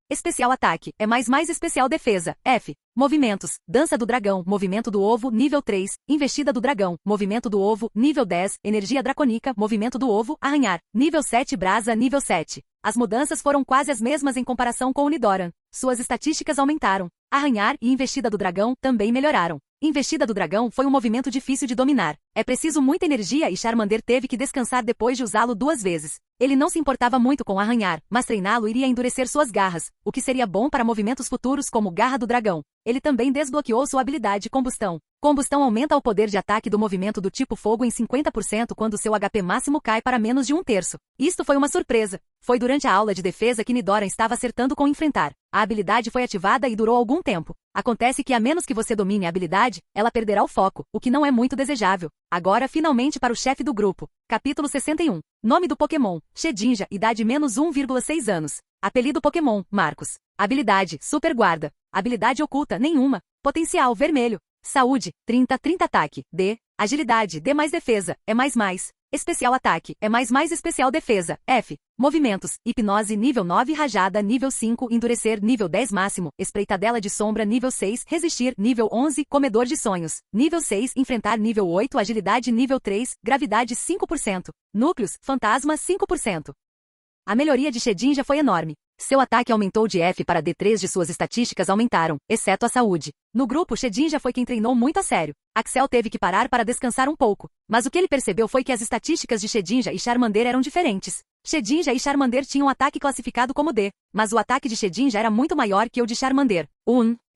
Especial ataque, E++ especial defesa, F. Movimentos, dança do dragão, movimento do ovo, nível 3, investida do dragão, movimento do ovo, nível 10, energia dracônica, movimento do ovo, arranhar, nível 7 brasa, nível 7. As mudanças foram quase as mesmas em comparação com o Nidoran. Suas estatísticas aumentaram. Arranhar e investida do dragão também melhoraram. Investida do dragão foi um movimento difícil de dominar. É preciso muita energia e Charmander teve que descansar depois de usá-lo 2 vezes. Ele não se importava muito com arranhar, mas treiná-lo iria endurecer suas garras, o que seria bom para movimentos futuros como Garra do Dragão. Ele também desbloqueou sua habilidade Combustão. Combustão aumenta o poder de ataque do movimento do tipo fogo em 50% quando seu HP máximo cai para menos de 1/3. Isto foi uma surpresa. Foi durante a aula de defesa que Nidoran estava acertando com enfrentar. A habilidade foi ativada e durou algum tempo. Acontece que a menos que você domine a habilidade, ela perderá o foco, o que não é muito desejável. Agora finalmente para o chefe do grupo. Capítulo 61. Nome do Pokémon, Shedinja, idade menos 1,6 anos. Apelido Pokémon, Marcos. Habilidade, Super Guarda. Habilidade oculta, nenhuma. Potencial, vermelho. Saúde, 30 ataque, D. Agilidade, D mais defesa, é mais. Especial ataque, é mais especial defesa, F. Movimentos, hipnose nível 9 rajada nível 5 endurecer nível 10 máximo, espreitadela de sombra nível 6 resistir nível 11 comedor de sonhos, nível 6 enfrentar nível 8 agilidade nível 3 gravidade 5%, núcleos, fantasma 5%. A melhoria de Shedinja foi enorme. Seu ataque aumentou de F para D3 de suas estatísticas aumentaram, exceto a saúde. No grupo, Shedinja foi quem treinou muito a sério. Axel teve que parar para descansar um pouco. Mas o que ele percebeu foi que as estatísticas de Shedinja e Charmander eram diferentes. Shedinja e Charmander tinham ataque classificado como D, mas o ataque de Shedinja era muito maior que o de Charmander.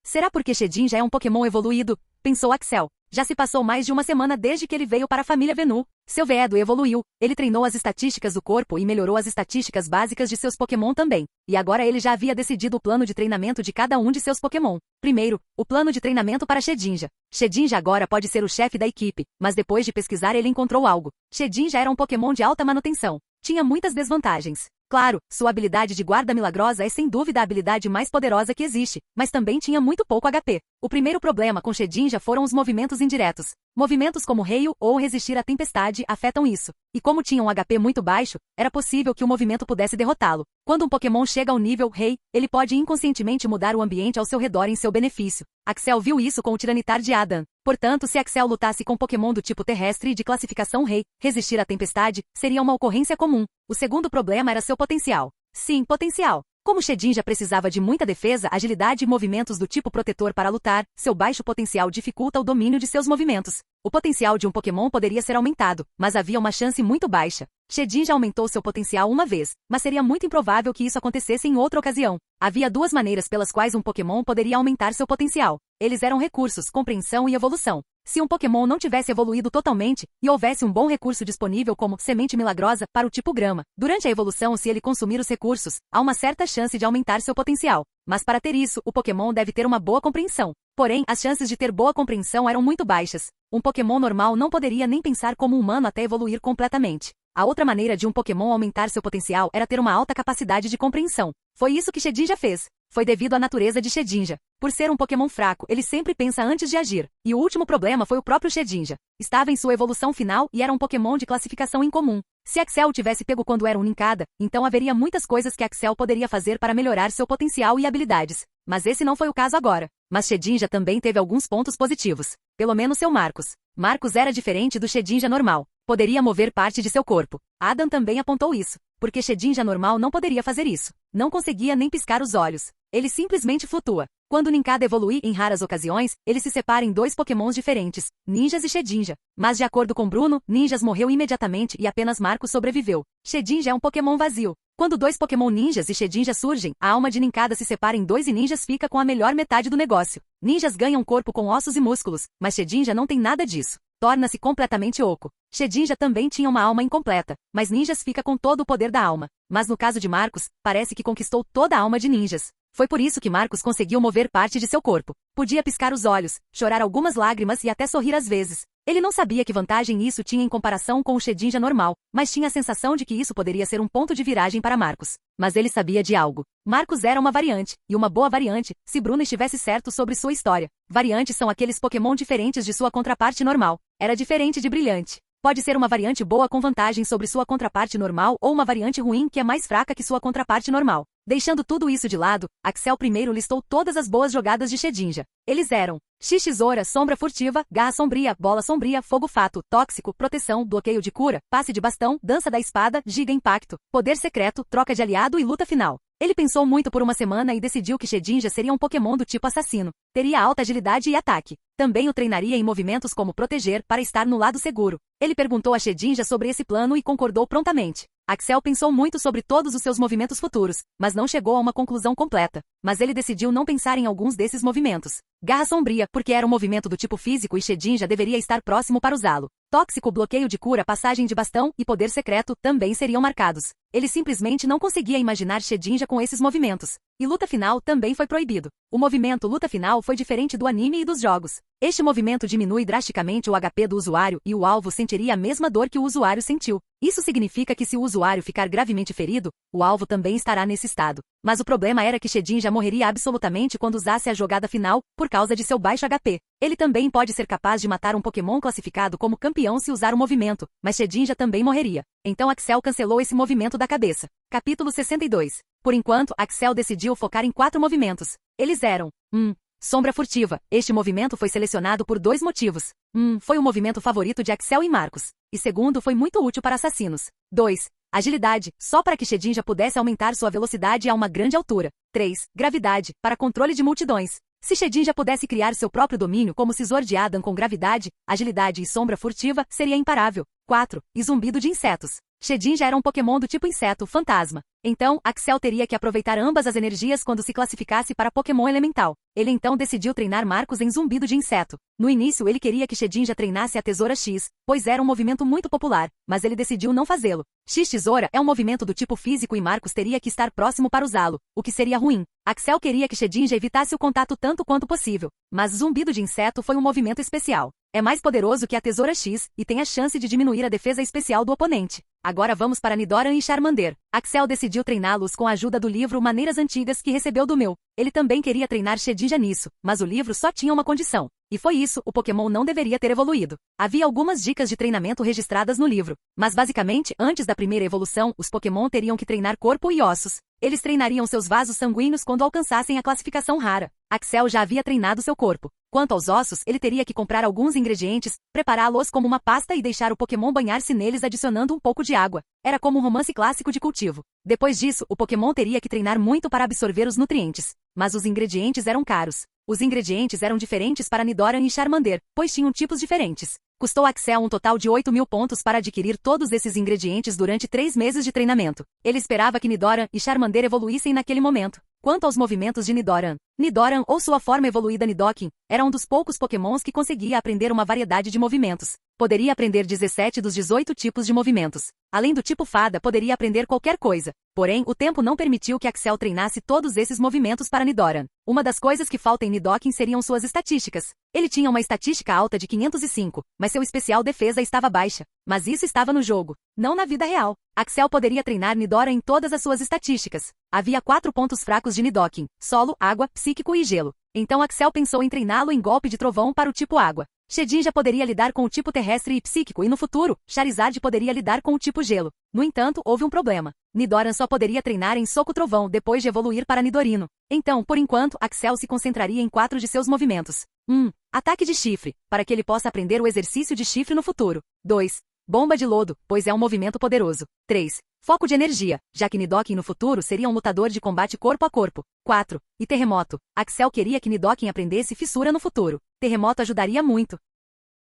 Será porque Shedinja é um Pokémon evoluído? Pensou Axel. Já se passou mais de uma semana desde que ele veio para a família Venu. Seu Veedo evoluiu, ele treinou as estatísticas do corpo e melhorou as estatísticas básicas de seus Pokémon também. E agora ele já havia decidido o plano de treinamento de cada um de seus Pokémon. Primeiro, o plano de treinamento para Shedinja. Shedinja agora pode ser o chefe da equipe, mas depois de pesquisar ele encontrou algo. Shedinja era um Pokémon de alta manutenção. Tinha muitas desvantagens. Claro, sua habilidade de guarda milagrosa é sem dúvida a habilidade mais poderosa que existe, mas também tinha muito pouco HP. O primeiro problema com Shedinja foram os movimentos indiretos. Movimentos como Raio ou resistir à tempestade afetam isso. E como tinha um HP muito baixo, era possível que o movimento pudesse derrotá-lo. Quando um Pokémon chega ao nível Rei, ele pode inconscientemente mudar o ambiente ao seu redor em seu benefício. Axel viu isso com o Tiranitar de Adam. Portanto, se Axel lutasse com Pokémon do tipo terrestre e de classificação Rei, resistir à tempestade seria uma ocorrência comum. O segundo problema era seu potencial. Sim, potencial. Como Shedinja precisava de muita defesa, agilidade e movimentos do tipo protetor para lutar, seu baixo potencial dificulta o domínio de seus movimentos. O potencial de um Pokémon poderia ser aumentado, mas havia uma chance muito baixa. Shedinja aumentou seu potencial uma vez, mas seria muito improvável que isso acontecesse em outra ocasião. Havia duas maneiras pelas quais um Pokémon poderia aumentar seu potencial. Eles eram recursos, compreensão e evolução. Se um Pokémon não tivesse evoluído totalmente, e houvesse um bom recurso disponível como Semente Milagrosa para o tipo Grama, durante a evolução se ele consumir os recursos, há uma certa chance de aumentar seu potencial. Mas para ter isso, o Pokémon deve ter uma boa compreensão. Porém, as chances de ter boa compreensão eram muito baixas. Um Pokémon normal não poderia nem pensar como um humano até evoluir completamente. A outra maneira de um Pokémon aumentar seu potencial era ter uma alta capacidade de compreensão. Foi isso que Shedinja fez. Foi devido à natureza de Shedinja. Por ser um Pokémon fraco, ele sempre pensa antes de agir. E o último problema foi o próprio Shedinja. Estava em sua evolução final e era um Pokémon de classificação incomum. Se Axel o tivesse pego quando era um Nincada, então haveria muitas coisas que Axel poderia fazer para melhorar seu potencial e habilidades. Mas esse não foi o caso agora. Mas Shedinja também teve alguns pontos positivos. Pelo menos seu Marcos. Marcos era diferente do Shedinja normal. Poderia mover parte de seu corpo. Adam também apontou isso, porque Shedinja normal não poderia fazer isso. Não conseguia nem piscar os olhos. Ele simplesmente flutua. Quando Nincada evolui em raras ocasiões, ele se separa em dois Pokémons diferentes, Ninjas e Shedinja. Mas de acordo com Bruno, Ninjas morreu imediatamente e apenas Marcos sobreviveu. Shedinja é um Pokémon vazio. Quando dois Pokémon Ninjas e Shedinja surgem, a alma de Nincada se separa em dois e Ninjas fica com a melhor metade do negócio. Ninjas ganham um corpo com ossos e músculos, mas Shedinja não tem nada disso. Torna-se completamente oco. Shedinja também tinha uma alma incompleta, mas Ninjas fica com todo o poder da alma. Mas no caso de Marcos, parece que conquistou toda a alma de Ninjas. Foi por isso que Marcos conseguiu mover parte de seu corpo. Podia piscar os olhos, chorar algumas lágrimas e até sorrir às vezes. Ele não sabia que vantagem isso tinha em comparação com o Shedinja normal, mas tinha a sensação de que isso poderia ser um ponto de viragem para Marcos. Mas ele sabia de algo. Marcos era uma variante, e uma boa variante, se Bruno estivesse certo sobre sua história. Variantes são aqueles Pokémon diferentes de sua contraparte normal. Era diferente de Brilhante. Pode ser uma variante boa com vantagem sobre sua contraparte normal ou uma variante ruim que é mais fraca que sua contraparte normal. Deixando tudo isso de lado, Axel primeiro listou todas as boas jogadas de Shedinja. Eles eram X-Tesoura, Sombra Furtiva, Garra Sombria, Bola Sombria, Fogo Fato, Tóxico, Proteção, Bloqueio de Cura, Passe de Bastão, Dança da Espada, Giga Impacto, Poder Secreto, Troca de Aliado e Luta Final. Ele pensou muito por uma semana e decidiu que Shedinja seria um Pokémon do tipo assassino. Teria alta agilidade e ataque. Também o treinaria em movimentos como proteger para estar no lado seguro. Ele perguntou a Shedinja sobre esse plano e concordou prontamente. Axel pensou muito sobre todos os seus movimentos futuros, mas não chegou a uma conclusão completa. Mas ele decidiu não pensar em alguns desses movimentos. Garra Sombria, porque era um movimento do tipo físico e Shedinja deveria estar próximo para usá-lo. Tóxico, bloqueio de cura, passagem de bastão e poder secreto também seriam marcados. Ele simplesmente não conseguia imaginar Shedinja com esses movimentos. E luta final também foi proibido. O movimento luta final foi diferente do anime e dos jogos. Este movimento diminui drasticamente o HP do usuário e o alvo sentiria a mesma dor que o usuário sentiu. Isso significa que se o usuário ficar gravemente ferido, o alvo também estará nesse estado. Mas o problema era que Shedinja morreria absolutamente quando usasse a jogada final, por causa de seu baixo HP. Ele também pode ser capaz de matar um Pokémon classificado como campeão se usar o movimento, mas Shedinja também morreria. Então Axel cancelou esse movimento da cabeça. Capítulo 62. Por enquanto, Axel decidiu focar em 4 movimentos. Eles eram: 1. Sombra Furtiva. Este movimento foi selecionado por 2 motivos. 1. Foi o movimento favorito de Axel e Marcos. E segundo, foi muito útil para assassinos. 2. Agilidade, só para que Shedinja pudesse aumentar sua velocidade a uma grande altura. 3. Gravidade, para controle de multidões. Se Shedinja pudesse criar seu próprio domínio como se Sword Adam com gravidade, agilidade e sombra furtiva, seria imparável. 4. E zumbido de insetos. Shedinja era um Pokémon do tipo inseto, fantasma. Então, Axel teria que aproveitar ambas as energias quando se classificasse para Pokémon elemental. Ele então decidiu treinar Marcos em zumbido de inseto. No início ele queria que Shedinja treinasse a Tesoura X, pois era um movimento muito popular, mas ele decidiu não fazê-lo. X-Tesoura é um movimento do tipo físico e Marcos teria que estar próximo para usá-lo, o que seria ruim. Axel queria que Shedinja evitasse o contato tanto quanto possível, mas zumbido de inseto foi um movimento especial. É mais poderoso que a Tesoura X e tem a chance de diminuir a defesa especial do oponente. Agora vamos para Nidoran e Charmander. Axel decidiu treiná-los com a ajuda do livro Maneiras Antigas que recebeu do meu. Ele também queria treinar Shedinja nisso, mas o livro só tinha uma condição. E foi isso, o Pokémon não deveria ter evoluído. Havia algumas dicas de treinamento registradas no livro, mas basicamente, antes da primeira evolução, os Pokémon teriam que treinar corpo e ossos. Eles treinariam seus vasos sanguíneos quando alcançassem a classificação rara. Axel já havia treinado seu corpo. Quanto aos ossos, ele teria que comprar alguns ingredientes, prepará-los como uma pasta e deixar o Pokémon banhar-se neles adicionando um pouco de água. Era como um romance clássico de cultivo. Depois disso, o Pokémon teria que treinar muito para absorver os nutrientes. Mas os ingredientes eram caros. Os ingredientes eram diferentes para Nidoran e Charmander, pois tinham tipos diferentes. Custou Axel um total de 8.000 pontos para adquirir todos esses ingredientes durante 3 meses de treinamento. Ele esperava que Nidoran e Charmander evoluíssem naquele momento. Quanto aos movimentos de Nidoran, Nidoran ou sua forma evoluída Nidoking, era um dos poucos Pokémons que conseguia aprender uma variedade de movimentos. Poderia aprender 17 dos 18 tipos de movimentos. Além do tipo fada, poderia aprender qualquer coisa. Porém, o tempo não permitiu que Axel treinasse todos esses movimentos para Nidoran. Uma das coisas que falta em Nidoking seriam suas estatísticas. Ele tinha uma estatística alta de 505, mas seu especial defesa estava baixa. Mas isso estava no jogo, não na vida real. Axel poderia treinar Nidoran em todas as suas estatísticas. Havia 4 pontos fracos de Nidoking: solo, água, psíquico e gelo. Então Axel pensou em treiná-lo em golpe de trovão para o tipo água. Shedinja poderia lidar com o tipo terrestre e psíquico e no futuro, Charizard poderia lidar com o tipo gelo. No entanto, houve um problema. Nidoran só poderia treinar em soco trovão depois de evoluir para Nidorino. Então, por enquanto, Axel se concentraria em 4 de seus movimentos. 1. Ataque de chifre, para que ele possa aprender o exercício de chifre no futuro. 2. Bomba de lodo, pois é um movimento poderoso. 3. Foco de energia, já que Nidoking no futuro seria um lutador de combate corpo a corpo. 4. E terremoto. Axel queria que Nidoking aprendesse fissura no futuro. Terremoto ajudaria muito.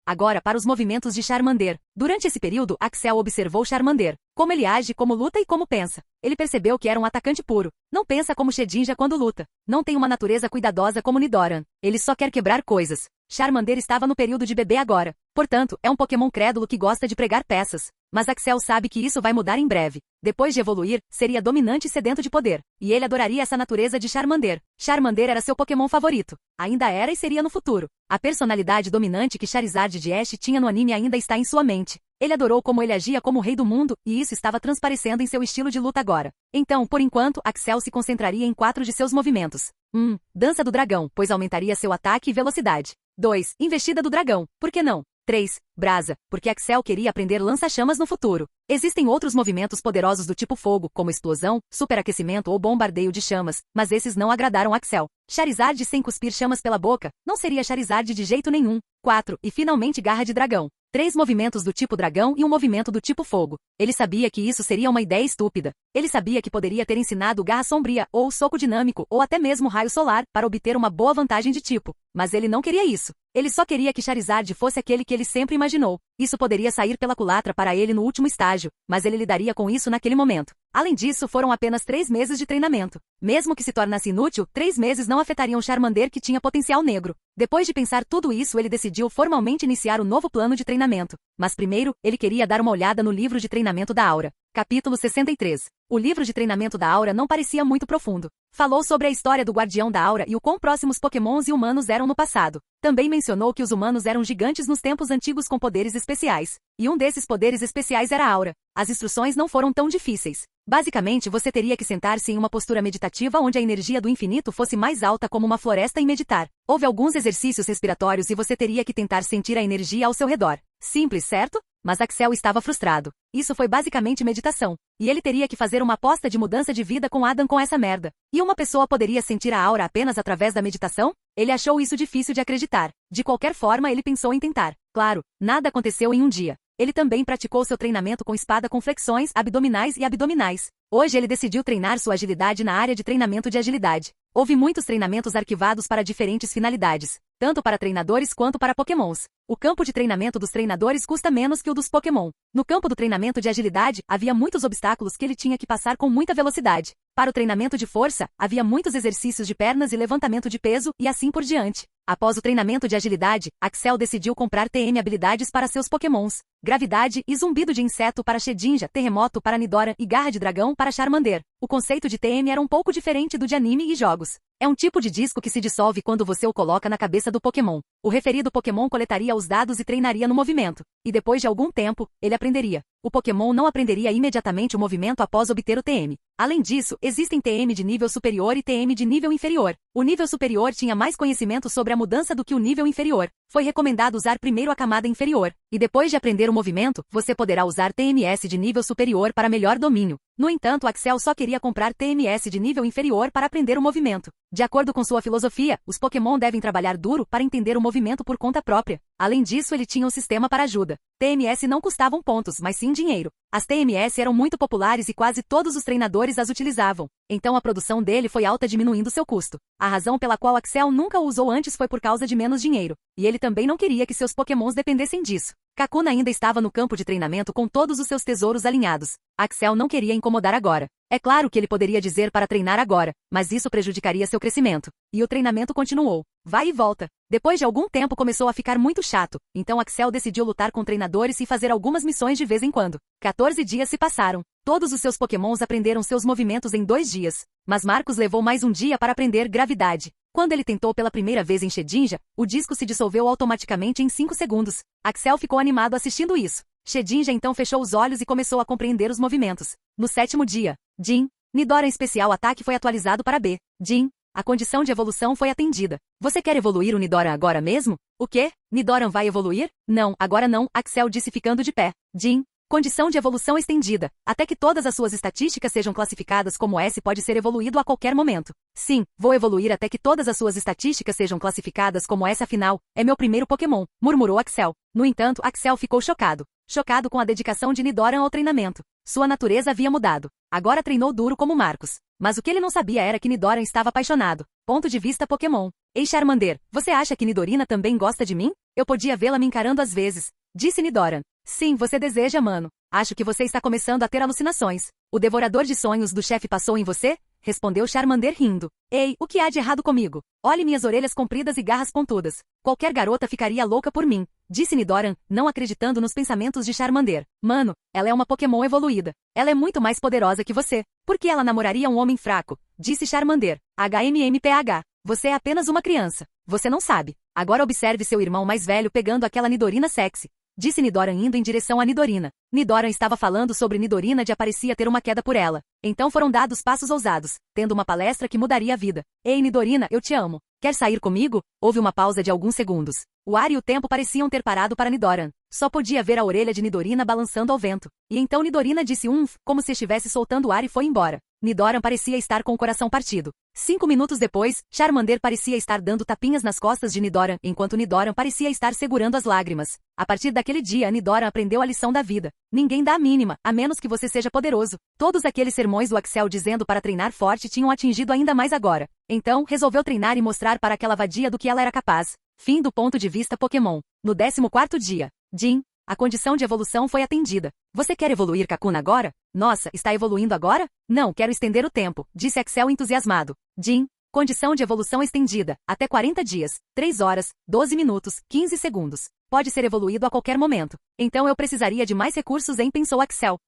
Agora para os movimentos de Charmander. Durante esse período, Axel observou Charmander. Como ele age, como luta e como pensa. Ele percebeu que era um atacante puro. Não pensa como Shedinja quando luta. Não tem uma natureza cuidadosa como Nidoran. Ele só quer quebrar coisas. Charmander estava no período de bebê agora. Portanto, é um Pokémon crédulo que gosta de pregar peças. Mas Axel sabe que isso vai mudar em breve. Depois de evoluir, seria dominante e sedento de poder. E ele adoraria essa natureza de Charmander. Charmander era seu Pokémon favorito. Ainda era e seria no futuro. A personalidade dominante que Charizard de Ash tinha no anime ainda está em sua mente. Ele adorou como ele agia como o rei do mundo, e isso estava transparecendo em seu estilo de luta agora. Então, por enquanto, Axel se concentraria em 4 de seus movimentos. 1. Dança do dragão, pois aumentaria seu ataque e velocidade. 2. Investida do dragão, por que não? 3. Brasa, porque Axel queria aprender lança-chamas no futuro. Existem outros movimentos poderosos do tipo fogo, como explosão, superaquecimento ou bombardeio de chamas, mas esses não agradaram Axel. Charizard sem cuspir chamas pela boca, não seria Charizard de jeito nenhum. 4. E finalmente garra de dragão. 3 movimentos do tipo dragão e um movimento do tipo fogo. Ele sabia que isso seria uma ideia estúpida. Ele sabia que poderia ter ensinado garra sombria, ou soco dinâmico, ou até mesmo raio solar, para obter uma boa vantagem de tipo. mas ele não queria isso. Ele só queria que Charizard fosse aquele que ele sempre imaginou. Isso poderia sair pela culatra para ele no último estágio, mas ele lidaria com isso naquele momento. Além disso, foram apenas 3 meses de treinamento. Mesmo que se tornasse inútil, 3 meses não afetariam Charmander, que tinha potencial negro. Depois de pensar tudo isso, ele decidiu formalmente iniciar o novo plano de treinamento. Mas primeiro, ele queria dar uma olhada no livro de treinamento da Aura. Capítulo 63. O livro de treinamento da Aura não parecia muito profundo. Falou sobre a história do Guardião da Aura e o quão próximos Pokémons e humanos eram no passado. Também mencionou que os humanos eram gigantes nos tempos antigos com poderes especiais. E um desses poderes especiais era a Aura. As instruções não foram tão difíceis. Basicamente, você teria que sentar-se em uma postura meditativa onde a energia do infinito fosse mais alta como uma floresta e meditar. Houve alguns exercícios respiratórios e você teria que tentar sentir a energia ao seu redor. Simples, certo? Mas Axel estava frustrado. Isso foi basicamente meditação. E ele teria que fazer uma aposta de mudança de vida com Adam com essa merda. E uma pessoa poderia sentir a aura apenas através da meditação? Ele achou isso difícil de acreditar. De qualquer forma, ele pensou em tentar. Claro, nada aconteceu em um dia. Ele também praticou seu treinamento com espada com flexões, abdominais e abdominais. Hoje ele decidiu treinar sua agilidade na área de treinamento de agilidade. Houve muitos treinamentos arquivados para diferentes finalidades, tanto para treinadores quanto para Pokémons. O campo de treinamento dos treinadores custa menos que o dos Pokémon. No campo do treinamento de agilidade, havia muitos obstáculos que ele tinha que passar com muita velocidade. Para o treinamento de força, havia muitos exercícios de pernas e levantamento de peso, e assim por diante. Após o treinamento de agilidade, Axel decidiu comprar TM habilidades para seus Pokémons. Gravidade e zumbido de inseto para Shedinja, terremoto para Nidoran e garra de dragão para Charmander. O conceito de TM era um pouco diferente do de anime e jogos. É um tipo de disco que se dissolve quando você o coloca na cabeça do Pokémon. O referido Pokémon coletaria os dados e treinaria no movimento. E depois de algum tempo, ele aprenderia. O Pokémon não aprenderia imediatamente o movimento após obter o TM. Além disso, existem TM de nível superior e TM de nível inferior. O nível superior tinha mais conhecimento sobre a mudança do que o nível inferior. Foi recomendado usar primeiro a camada inferior. E depois de aprender o movimento, você poderá usar TMS de nível superior para melhor domínio. No entanto, Axel só queria comprar TMS de nível inferior para aprender o movimento. De acordo com sua filosofia, os Pokémon devem trabalhar duro para entender o movimento por conta própria. Além disso, ele tinha um sistema para ajuda. TMS não custavam pontos, mas sim dinheiro. As TMS eram muito populares e quase todos os treinadores as utilizavam. Então a produção dele foi alta, diminuindo seu custo. A razão pela qual Axel nunca o usou antes foi por causa de menos dinheiro. E ele também não queria que seus Pokémons dependessem disso. Kakuna ainda estava no campo de treinamento com todos os seus tesouros alinhados. Axel não queria incomodar agora. É claro que ele poderia dizer para treinar agora, mas isso prejudicaria seu crescimento. E o treinamento continuou. Vai e volta. Depois de algum tempo começou a ficar muito chato, então Axel decidiu lutar com treinadores e fazer algumas missões de vez em quando. 14 dias se passaram. Todos os seus Pokémons aprenderam seus movimentos em 2 dias. Mas Marcos levou mais um dia para aprender gravidade. Quando ele tentou pela primeira vez em Shedinja, o disco se dissolveu automaticamente em 5 segundos. Axel ficou animado assistindo isso. Shedinja então fechou os olhos e começou a compreender os movimentos. No 7º dia, Jin, Nidoran especial ataque foi atualizado para B. Jin, a condição de evolução foi atendida. Você quer evoluir o Nidoran agora mesmo? O quê? Nidoran vai evoluir? Não, agora não, Axel disse ficando de pé. Jin, condição de evolução estendida. Até que todas as suas estatísticas sejam classificadas como S pode ser evoluído a qualquer momento. Sim, vou evoluir até que todas as suas estatísticas sejam classificadas como S, afinal, é meu primeiro Pokémon, murmurou Axel. No entanto, Axel ficou chocado. Chocado com a dedicação de Nidoran ao treinamento. Sua natureza havia mudado. Agora treinou duro como Marcos. Mas o que ele não sabia era que Nidoran estava apaixonado. Ponto de vista Pokémon. Ei Charmander, você acha que Nidorina também gosta de mim? Eu podia vê-la me encarando às vezes. Disse Nidoran. Sim, você deseja, mano. Acho que você está começando a ter alucinações. O devorador de sonhos do chefe passou em você? Respondeu Charmander rindo. Ei, o que há de errado comigo? Olhe minhas orelhas compridas e garras pontudas. Qualquer garota ficaria louca por mim. Disse Nidoran, não acreditando nos pensamentos de Charmander. Mano, ela é uma Pokémon evoluída. Ela é muito mais poderosa que você. Por que ela namoraria um homem fraco? Disse Charmander. HMMPH. Você é apenas uma criança. Você não sabe. Agora observe seu irmão mais velho pegando aquela Nidorina sexy. Disse Nidoran indo em direção a Nidorina. Nidoran estava falando sobre Nidorina e parecia ter uma queda por ela. Então foram dados passos ousados, tendo uma palestra que mudaria a vida. Ei Nidorina, eu te amo. Quer sair comigo? Houve uma pausa de alguns segundos. O ar e o tempo pareciam ter parado para Nidoran. Só podia ver a orelha de Nidorina balançando ao vento. E então Nidorina disse como se estivesse soltando ar e foi embora. Nidoran parecia estar com o coração partido. 5 minutos depois, Charmander parecia estar dando tapinhas nas costas de Nidoran, enquanto Nidoran parecia estar segurando as lágrimas. A partir daquele dia, Nidoran aprendeu a lição da vida. Ninguém dá a mínima, a menos que você seja poderoso. Todos aqueles sermões do Axel dizendo para treinar forte tinham atingido ainda mais agora. Então, resolveu treinar e mostrar para aquela vadia do que ela era capaz. Fim do ponto de vista Pokémon. No 14º dia. Jim, a condição de evolução foi atendida. Você quer evoluir Kakuna agora? Nossa, está evoluindo agora? Não, quero estender o tempo, disse Axel entusiasmado. Jim, condição de evolução estendida, até 40 dias, 3 horas, 12 minutos, 15 segundos. Pode ser evoluído a qualquer momento. Então eu precisaria de mais recursos pensou Axel.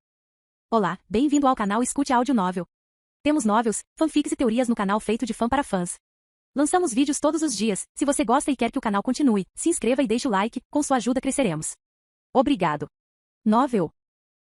Olá, bem-vindo ao canal Escute Áudio Novel. Temos novels, fanfics e teorias no canal feito de fã para fãs. Lançamos vídeos todos os dias. Se você gosta e quer que o canal continue, se inscreva e deixe o like, com sua ajuda cresceremos. Obrigado. Novel.